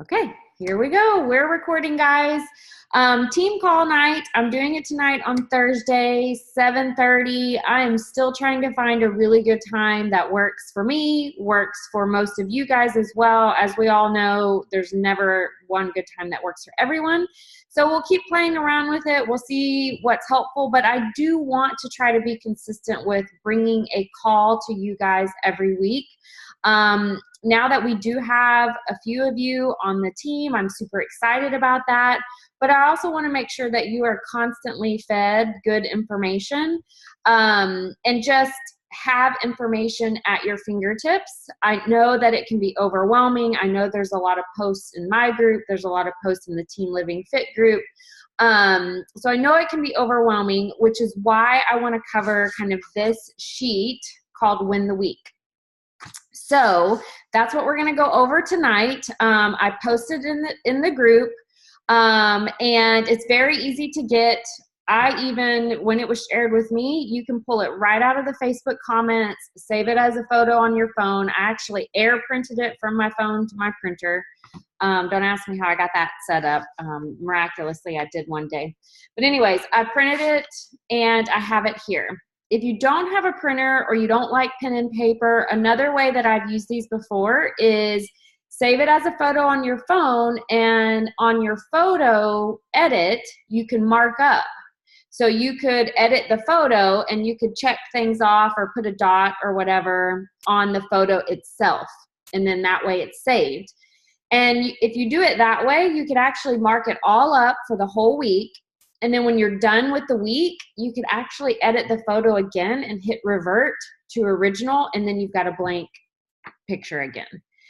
Okay, here we go. We're recording, guys. Team call night. I'm doing it tonight on Thursday, 7:30. I am still trying to find a really good time that works for me, works for most of you guys as well. As we all know, there's never one good time that works for everyone. So we'll keep playing around with it. We'll see what's helpful, but I do want to try to be consistent with bringing a call to you guys every week. Now that we do have a few of you on the team, I'm super excited about that. But I also want to make sure that you are constantly fed good information and just have information at your fingertips. I know that it can be overwhelming. I know there's a lot of posts in my group. There's a lot of posts in the Team Living Fit group. So I know it can be overwhelming, which is why I want to cover kind of this sheet called Win the Week. So that's what we're going to go over tonight. I posted in the group, and it's very easy to get. When it was shared with me, you can pull it right out of the Facebook comments, save it as a photo on your phone. I actually air printed it from my phone to my printer. Don't ask me how I got that set up. Miraculously, I did one day. But anyways, I printed it and I have it here. If you don't have a printer or you don't like pen and paper, another way that I've used these before is save it as a photo on your phone, and on your photo edit, you can mark up. So you could edit the photo and you could check things off or put a dot or whatever on the photo itself. And then that way it's saved. And if you do it that way, you could actually mark it all up for the whole week. And then when you're done with the week, you could actually edit the photo again and hit revert to original, and then you've got a blank picture again.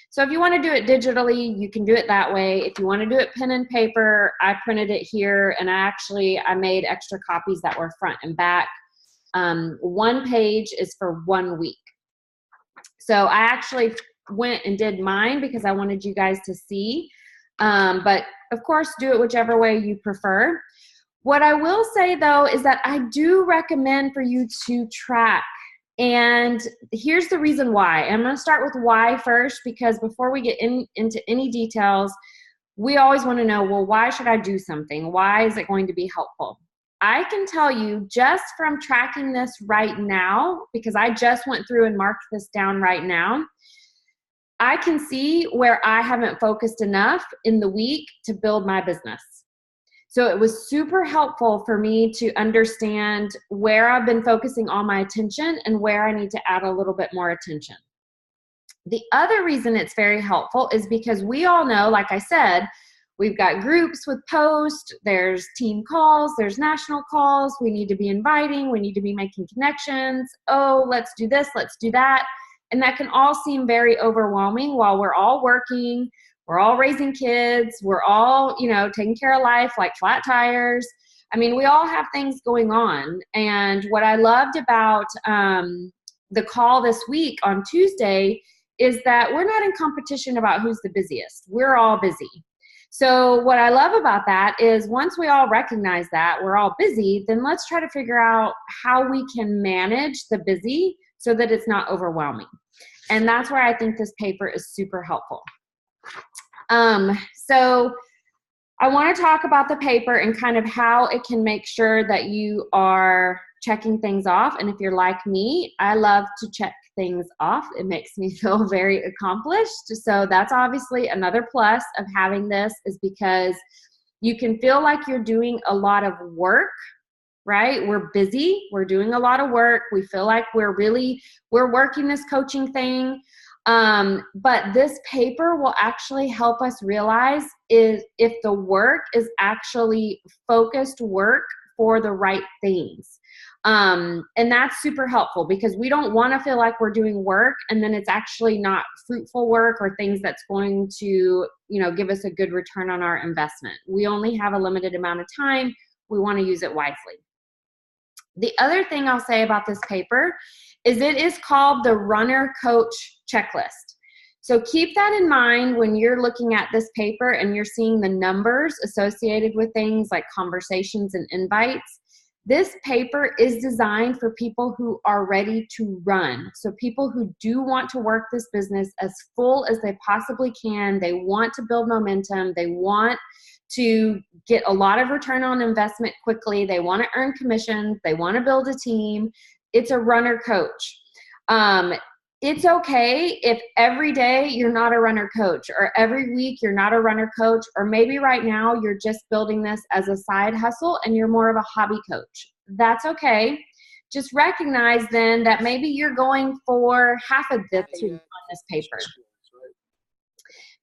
So if you want to do it digitally, you can do it that way. If you want to do it pen and paper, I printed it here, and I made extra copies that were front and back. One page is for 1 week. So I actually went and did mine because I wanted you guys to see. But of course, do it whichever way you prefer. What I will say, though, is that I do recommend for you to track. And here's the reason why. I'm going to start with why first, because before we get into any details, we always want to know, well, why should I do something? Why is it going to be helpful? I can tell you just from tracking this right now, because I just went through and marked this down right now, I can see where I haven't focused enough in the week to build my business. So it was super helpful for me to understand where I've been focusing all my attention and where I need to add a little bit more attention. The other reason it's very helpful is because we all know, like I said, we've got groups with posts, there's team calls, there's national calls, we need to be inviting, we need to be making connections. Oh, let's do this, let's do that. And that can all seem very overwhelming while we're all working. We're all raising kids. We're all, taking care of life like flat tires. I mean, we all have things going on. And what I loved about the call this week on Tuesday is that we're not in competition about who's the busiest. We're all busy. So what I love about that is once we all recognize that we're all busy, then let's try to figure out how we can manage the busy so that it's not overwhelming. And that's where I think this paper is super helpful. So I want to talk about the paper and kind of how it can make sure that you are checking things off. And if you're like me, I love to check things off. It makes me feel very accomplished. So that's obviously another plus of having this, is because you can feel like you're doing a lot of work, right? We're busy. We're doing a lot of work. We feel like we're working this coaching thing. But this paper will actually help us realize if the work is actually focused work for the right things. And that's super helpful because we don't want to feel like we're doing work and then it's actually not fruitful work or things that's going to, give us a good return on our investment. We only have a limited amount of time. We want to use it wisely. The other thing I'll say about this paper is it is called the Runner Coach Checklist. So keep that in mind when you're looking at this paper and you're seeing the numbers associated with things like conversations and invites. This paper is designed for people who are ready to run. So people who do want to work this business as full as they possibly can. They want to build momentum. They want to get a lot of return on investment quickly. They want to earn commissions. They want to build a team. It's a runner coach. It's okay if every day you're not a runner coach, or every week you're not a runner coach, or maybe right now you're just building this as a side hustle and you're more of a hobby coach. That's okay. Just recognize then that maybe you're going for half of the things on this paper.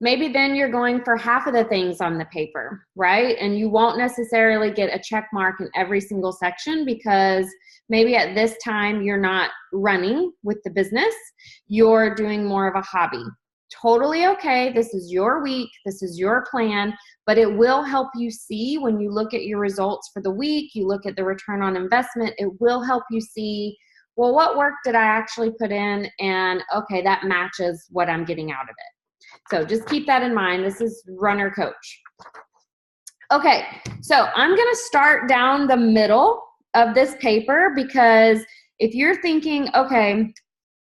Maybe then you're going for half of the things on the paper, right? And you won't necessarily get a check mark in every single section because maybe at this time you're not running with the business. You're doing more of a hobby. Totally okay. This is your week. This is your plan, but it will help you see when you look at your results for the week, you look at the return on investment, it will help you see, well, what work did I actually put in? And okay, that matches what I'm getting out of it. So just keep that in mind. This is runner coach. Okay, so I'm going to start down the middle of this paper because if you're thinking, okay,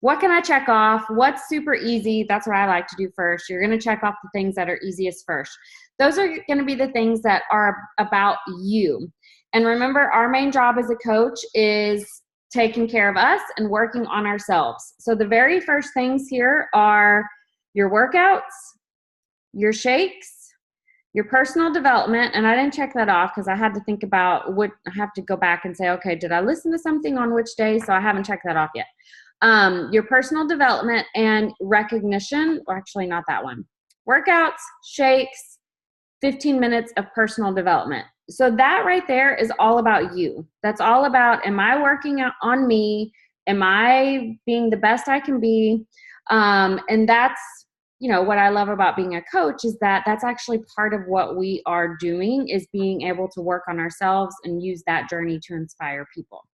what can I check off? What's super easy? That's what I like to do first. You're going to check off the things that are easiest first. Those are going to be the things that are about you. And remember, our main job as a coach is taking care of us and working on ourselves. So the very first things here are your workouts, your shakes, your personal development, and I didn't check that off because I had to think about what I have to go back and say, okay, did I listen to something on which day? So I haven't checked that off yet. Your personal development and recognition, or actually not that one. Workouts, shakes, 15 minutes of personal development. So that right there is all about you. That's all about, am I working on me? Am I being the best I can be? And that's, you know, what I love about being a coach is that that's actually part of what we are doing, is being able to work on ourselves and use that journey to inspire people.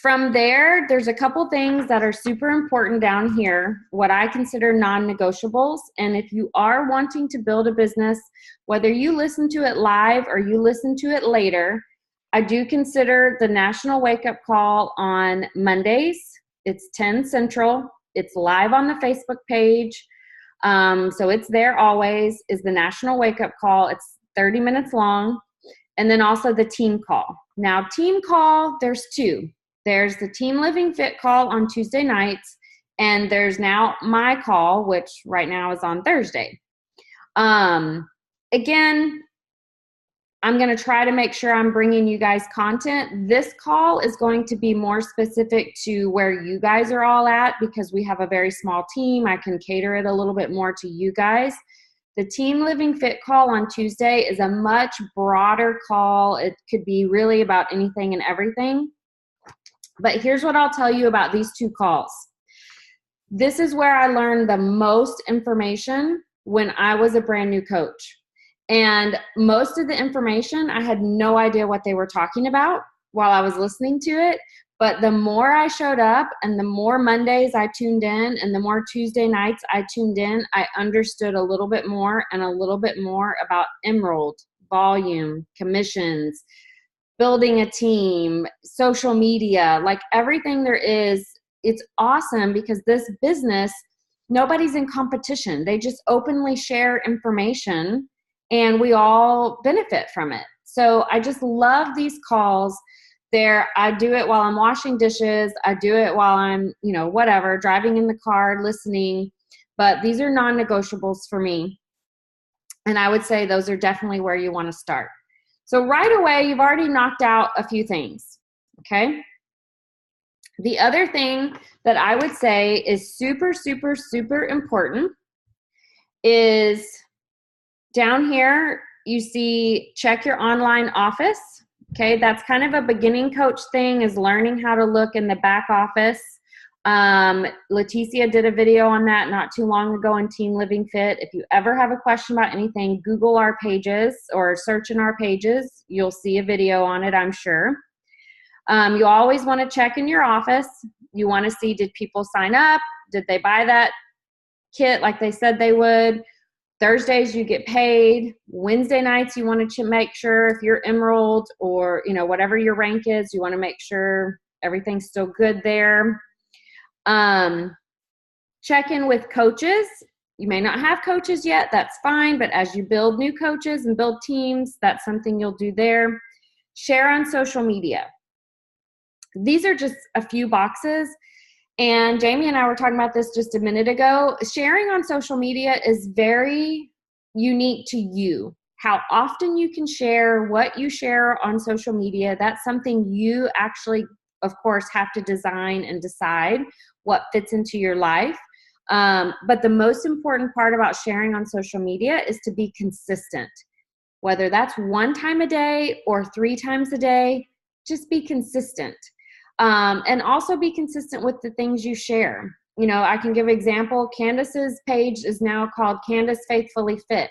From there, there's a couple things that are super important down here, what I consider non-negotiables. And if you are wanting to build a business, whether you listen to it live or you listen to it later, I do consider the National Wake Up Call on Mondays. It's 10 Central. It's live on the Facebook page. So it's there always, is the National Wake Up Call. It's 30 minutes long. And then also the team call. Now, team call, there's two. There's the Team Living Fit call on Tuesday nights, and there's now my call, which right now is on Thursday. Again, I'm going to try to make sure I'm bringing you guys content. This call is going to be more specific to where you guys are all at because we have a very small team. I can cater it a little bit more to you guys. The Team Living Fit call on Tuesday is a much broader call. It could be really about anything and everything. But here's what I'll tell you about these two calls. This is where I learned the most information when I was a brand new coach. And most of the information, I had no idea what they were talking about while I was listening to it. But the more I showed up and the more Mondays I tuned in and the more Tuesday nights I tuned in, I understood a little bit more and a little bit more about Emerald, volume, commissions, building a team, social media, like everything there is. It's awesome because this business, nobody's in competition. They just openly share information and we all benefit from it. So I just love these calls. I do it while I'm washing dishes. I do it while I'm, whatever, driving in the car, listening. But these are non-negotiables for me. And I would say those are definitely where you want to start. So right away, you've already knocked out a few things, okay? The other thing that I would say is super, super, super important is down here, you see check your online office, okay? That's kind of a beginning coach thing, is learning how to look in the back office. Leticia did a video on that not too long ago on Team Living Fit. If you ever have a question about anything, Google our pages or search in our pages. You'll see a video on it, I'm sure. You always want to check in your office. You want to see, did people sign up? Did they buy that kit like they said they would? Thursdays you get paid. Wednesday nights you want to make sure if you're Emerald or, whatever your rank is, you want to make sure everything's still good there. Check in with coaches. You may not have coaches yet, that's fine, but as you build new coaches and build teams, that's something you'll do there. Share on social media. These are just a few boxes, and Jamie and I were talking about this just a minute ago. Sharing on social media is very unique to you. How often you can share, what you share on social media, that's something you actually, of course, have to design and decide what fits into your life. But the most important part about sharing on social media is to be consistent. Whether that's 1 time a day or 3 times a day, just be consistent. And also be consistent with the things you share. I can give an example. Candace's page is now called Candace Faithfully Fit.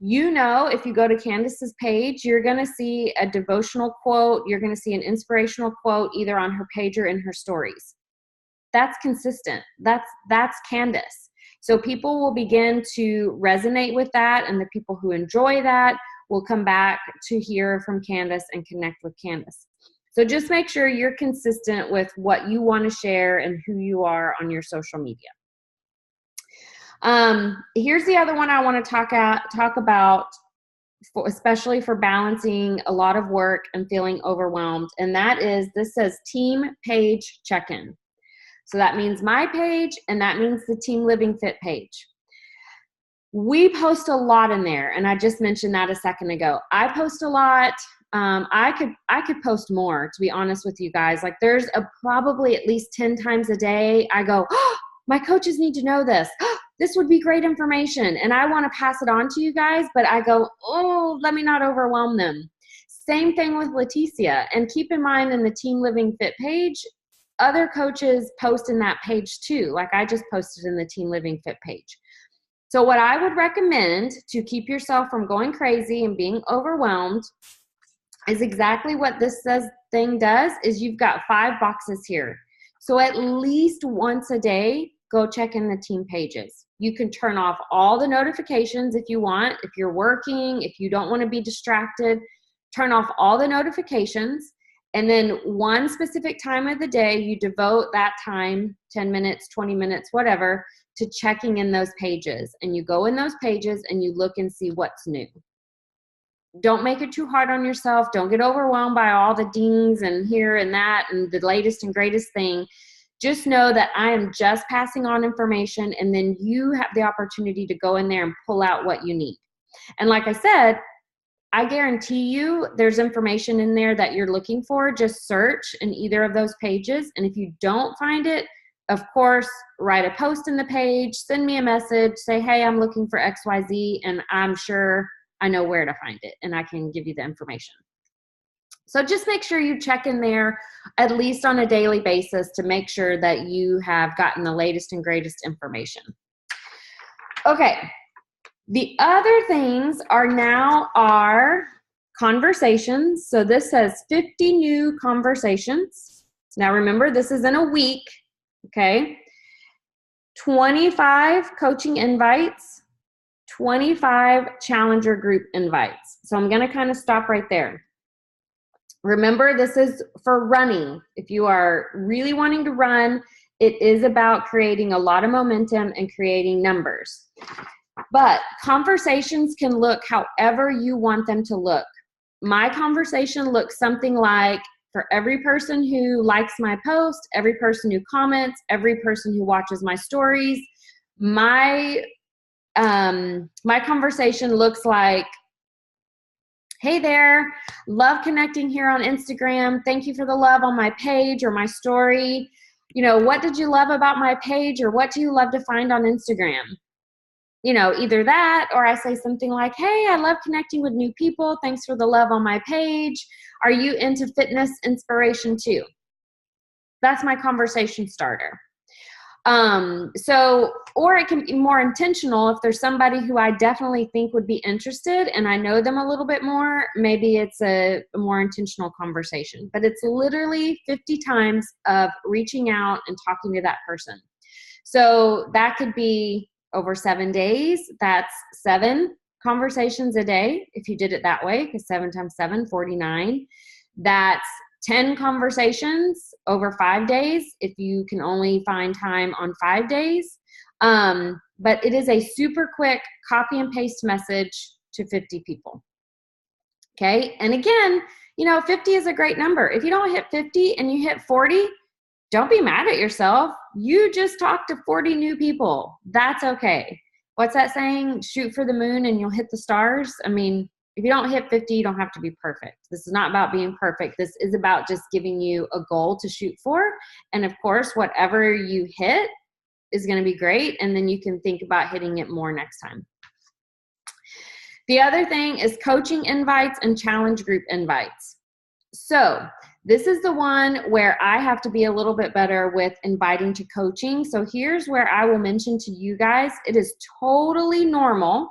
If you go to Candace's page, you're going to see a devotional quote. You're going to see an inspirational quote either on her page or in her stories. That's consistent. That's Candace. So people will begin to resonate with that, and the people who enjoy that will come back to hear from Candace and connect with Candace. So just make sure you're consistent with what you want to share and who you are on your social media. Here's the other one I want to talk about, especially for balancing a lot of work and feeling overwhelmed, and this says team page check-in. So that means my page, and that means the Team Living Fit page. We post a lot in there, and I just mentioned that a second ago. I post a lot. I could post more, to be honest with you guys. Like there's probably at least 10 times a day I go, oh, my coaches need to know this. Oh, this would be great information, and I want to pass it on to you guys, but I go, oh, let me not overwhelm them. Same thing with Leticia. And keep in mind, in the Team Living Fit page, other coaches post in that page too. Like I just posted in the Team Living Fit page. So what I would recommend to keep yourself from going crazy and being overwhelmed is exactly what this thing does, is you've got 5 boxes here. So at least once a day, go check in the team pages. You can turn off all the notifications if you want. If you're working, if you don't want to be distracted, turn off all the notifications. And then one specific time of the day, you devote that time, 10 minutes, 20 minutes, whatever, to checking in those pages. And you go in those pages and you look and see what's new. Don't make it too hard on yourself. Don't get overwhelmed by all the dings and here and that and the latest and greatest thing. Just know that I am just passing on information, and then you have the opportunity to go in there and pull out what you need. And like I said, I guarantee you there's information in there that you're looking for. Just search in either of those pages. And if you don't find it, of course, write a post in the page, send me a message, say, hey, I'm looking for XYZ, and I'm sure I know where to find it, and I can give you the information. So just make sure you check in there at least on a daily basis to make sure that you have gotten the latest and greatest information. Okay. The other things are now our conversations. So this says 50 new conversations. Now remember, this is in a week, okay? 25 coaching invites, 25 challenger group invites. So I'm going to kind of stop right there. Remember, this is for running. If you are really wanting to run, it is about creating a lot of momentum and creating numbers. But conversations can look however you want them to look. My conversation looks something like, for every person who likes my post, every person who comments, every person who watches my stories, my conversation looks like, hey there, love connecting here on Instagram. Thank you for the love on my page or my story. What did you love about my page, or what do you love to find on Instagram? Either that, or I say something like, hey, I love connecting with new people. Thanks for the love on my page. Are you into fitness inspiration too? That's my conversation starter. Or it can be more intentional. If there's somebody who I definitely think would be interested and I know them a little bit more, maybe it's a more intentional conversation. But it's literally 50 times of reaching out and talking to that person. So that could be, over 7 days, that's 7 conversations a day if you did it that way, because 7 times 7, 49. That's 10 conversations over 5 days if you can only find time on 5 days. But it is a super quick copy and paste message to 50 people. Okay. And again, 50 is a great number. If you don't hit 50 and you hit 40, don't be mad at yourself. You just talked to 40 new people. That's okay. What's that saying? Shoot for the moon and you'll hit the stars. I mean, if you don't hit 50, you don't have to be perfect. This is not about being perfect. This is about just giving you a goal to shoot for. And of course, whatever you hit is going to be great. And then you can think about hitting it more next time. The other thing is coaching invites and challenge group invites. So this is the one where I have to be a little bit better with inviting to coaching. So here's where I will mention to you guys, it is totally normal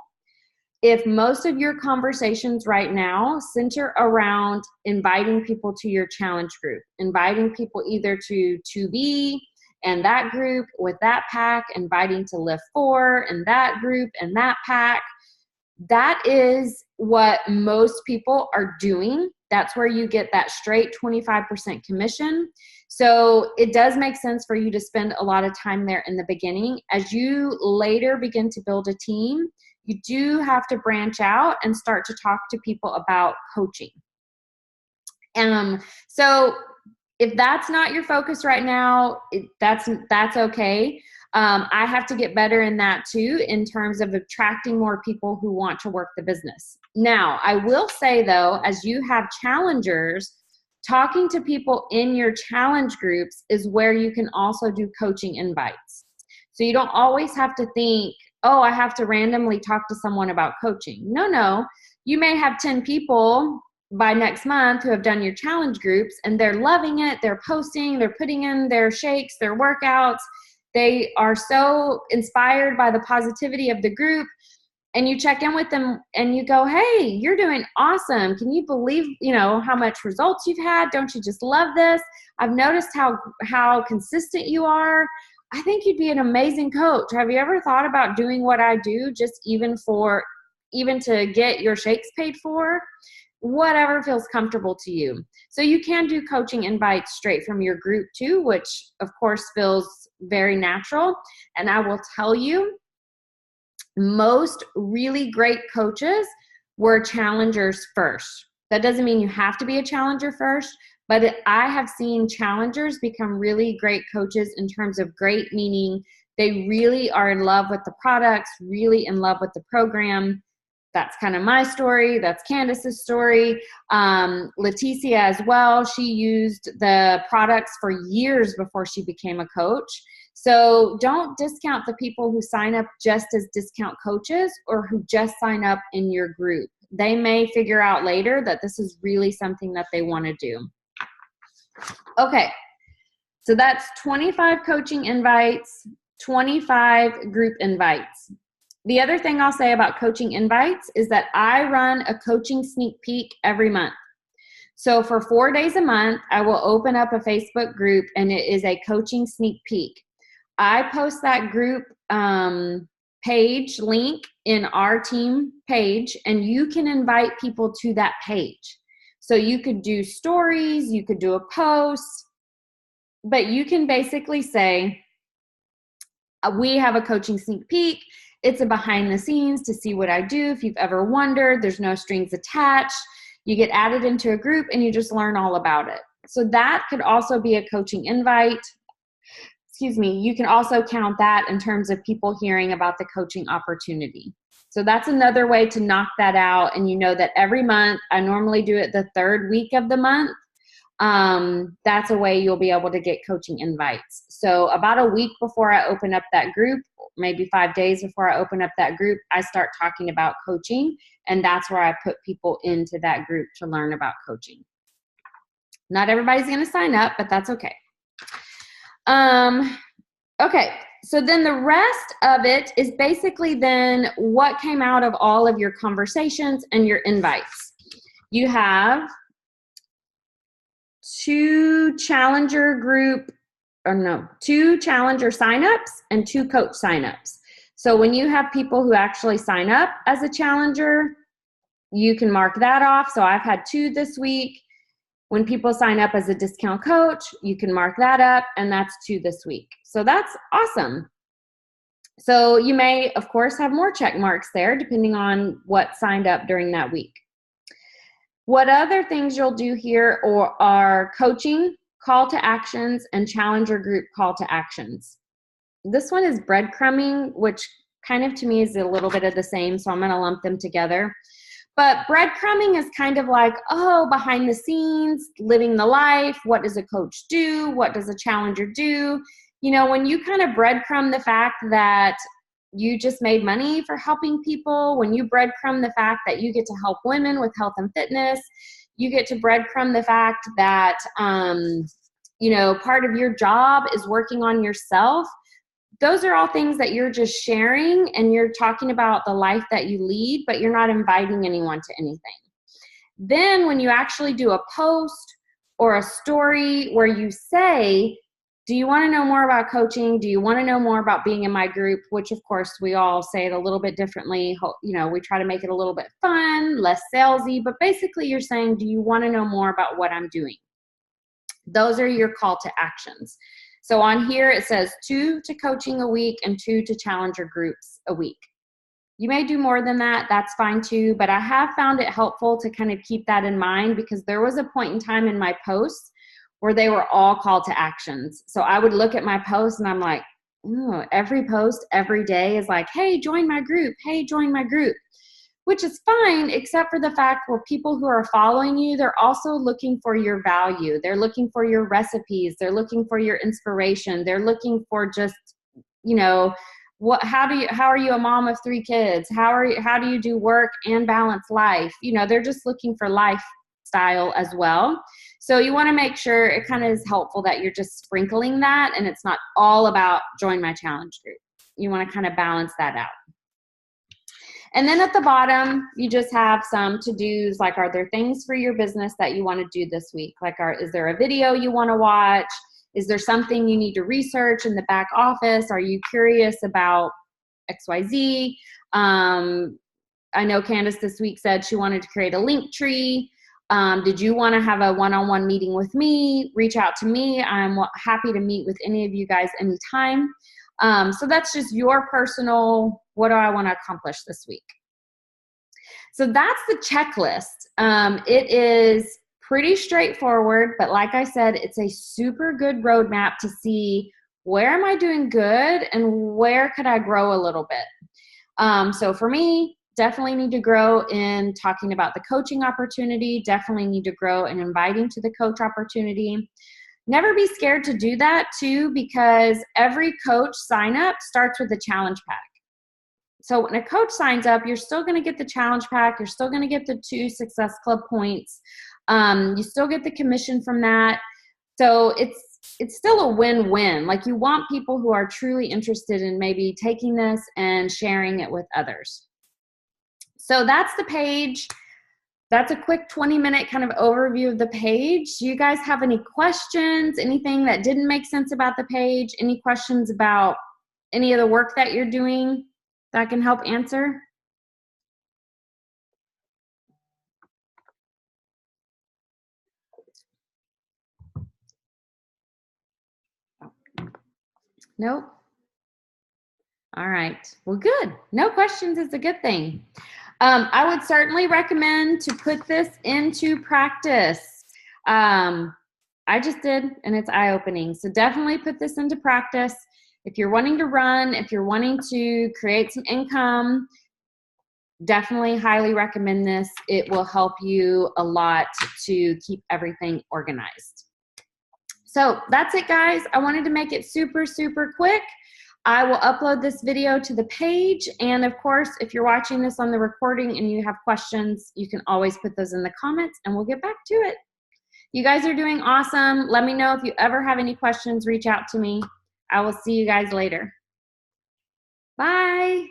if most of your conversations right now center around inviting people to your challenge group, inviting people either to 2B and that group with that pack, inviting to Lift 4 and that group and that pack. That is what most people are doing. That's where you get that straight 25% commission. So it does make sense for you to spend a lot of time there in the beginning. As you later begin to build a team, you do have to branch out and start to talk to people about coaching. So if that's not your focus right now, that's okay. I have to get better in that too, in terms of attracting more people who want to work the business. Now, I will say though, as you have challengers, talking to people in your challenge groups is where you can also do coaching invites. So you don't always have to think, oh, I have to randomly talk to someone about coaching. No, you may have 10 people by next month who have done your challenge groups and they're loving it. They're posting, they're putting in their shakes, their workouts. They are so inspired by the positivity of the group, and you check in with them and you go, hey, you're doing awesome. Can you believe, how much results you've had? Don't you just love this? I've noticed how consistent you are. I think you'd be an amazing coach. Have you ever thought about doing what I do, just even to get your shakes paid for? Whatever feels comfortable to you. So you can do coaching invites straight from your group too, which of course feels very natural. And I will tell you, most really great coaches were challengers first. That doesn't mean you have to be a challenger first, but I have seen challengers become really great coaches in terms of great, meaning they really are in love with the products, really in love with the program. That's kind of my story. That's Candace's story. Leticia as well. She used the products for years before she became a coach. So don't discount the people who sign up just as discount coaches or who just sign up in your group. They may figure out later that this is really something that they want to do. Okay, so that's 25 coaching invites, 25 group invites. The other thing I'll say about coaching invites is that I run a coaching sneak peek every month. So for 4 days a month, I will open up a Facebook group and it is a coaching sneak peek. I post that group page link in our team page, and you can invite people to that page. So you could do stories, you could do a post, but you can basically say, we have a coaching sneak peek. It's a behind the scenes to see what I do. If you've ever wondered, there's no strings attached. You get added into a group and you just learn all about it. So that could also be a coaching invite. You can also count that in terms of people hearing about the coaching opportunity. So that's another way to knock that out. And you know that every month, I normally do it the 3rd week of the month. That's a way you'll be able to get coaching invites. So about a week before I open up that group, maybe 5 days before I open up that group, I start talking about coaching. And that's where I put people into that group to learn about coaching. Not everybody's going to sign up, but that's okay. Okay, so then the rest of it is basically then what came out of all of your conversations and your invites. You have 2 challenger signups and 2 coach signups. So when you have people who actually sign up as a challenger, you can mark that off. So I've had 2 this week. When people sign up as a discount coach, you can mark that up, and that's 2 this week. So that's awesome. So you may, of course, have more check marks there depending on what signed up during that week. What other things you'll do here are coaching, call to actions, and challenger group call to actions. This one is breadcrumbing, which kind of to me is a little bit of the same, so I'm going to lump them together. But breadcrumbing is kind of like, oh, behind the scenes, living the life. What does a coach do? What does a challenger do? You know, when you kind of breadcrumb the fact that you just made money for helping people, when you breadcrumb the fact that you get to help women with health and fitness, you get to breadcrumb the fact that, you know, part of your job is working on yourself. Those are all things that you're just sharing, and you're talking about the life that you lead, but you're not inviting anyone to anything. Then when you actually do a post or a story where you say, do you want to know more about coaching? Do you want to know more about being in my group? Which, of course, we all say it a little bit differently. You know, we try to make it a little bit fun, less salesy, but basically you're saying, do you want to know more about what I'm doing? Those are your call to actions. So on here it says 2 to coaching a week and 2 to challenger groups a week. You may do more than that, that's fine too, but I have found it helpful to kind of keep that in mind, because there was a point in time in my posts where they were all call to actions. So I would look at my posts and I'm like, oh, every post every day is like, hey, join my group, hey, join my group. Which is fine, except for the fact where people who are following you, they're also looking for your value. They're looking for your recipes. They're looking for your inspiration. They're looking for just, you know, how are you a mom of 3 kids? How do you do work and balance life? You know, they're just looking for lifestyle as well. So you want to make sure it kind of is helpful that you're just sprinkling that, and it's not all about join my challenge group. You want to kind of balance that out. And then at the bottom, you just have some to-dos, like, are there things for your business that you want to do this week? Like, is there a video you want to watch? Is there something you need to research in the back office? Are you curious about XYZ? I know Candace this week said she wanted to create a link tree. Did you want to have a one-on-one meeting with me? Reach out to me. I'm happy to meet with any of you guys anytime. So that's just your personal, what do I want to accomplish this week? So that's the checklist. It is pretty straightforward, but like I said, it's a super good roadmap to see where am I doing good and where could I grow a little bit. So for me, definitely need to grow in talking about the coaching opportunity, definitely need to grow in inviting to the coach opportunity. Never be scared to do that too, because every coach sign up starts with a challenge pack. So when a coach signs up, you're still going to get the challenge pack. You're still going to get the 2 Success Club points. You still get the commission from that. So it's still a win-win. Like, you want people who are truly interested in maybe taking this and sharing it with others. So that's the page. That's a quick 20-minute kind of overview of the page. Do you guys have any questions? Anything that didn't make sense about the page? Any questions about any of the work that you're doing that I can help answer? Nope. All right. Well, good. No questions is a good thing. I would certainly recommend to put this into practice. I just did, and it's eye-opening. So definitely put this into practice. If you're wanting to run, if you're wanting to create some income, definitely highly recommend this. It will help you a lot to keep everything organized. So that's it, guys. I wanted to make it super, super quick. I will upload this video to the page, and of course, if you're watching this on the recording and you have questions, you can always put those in the comments and we'll get back to it. You guys are doing awesome. Let me know if you ever have any questions, reach out to me. I will see you guys later. Bye.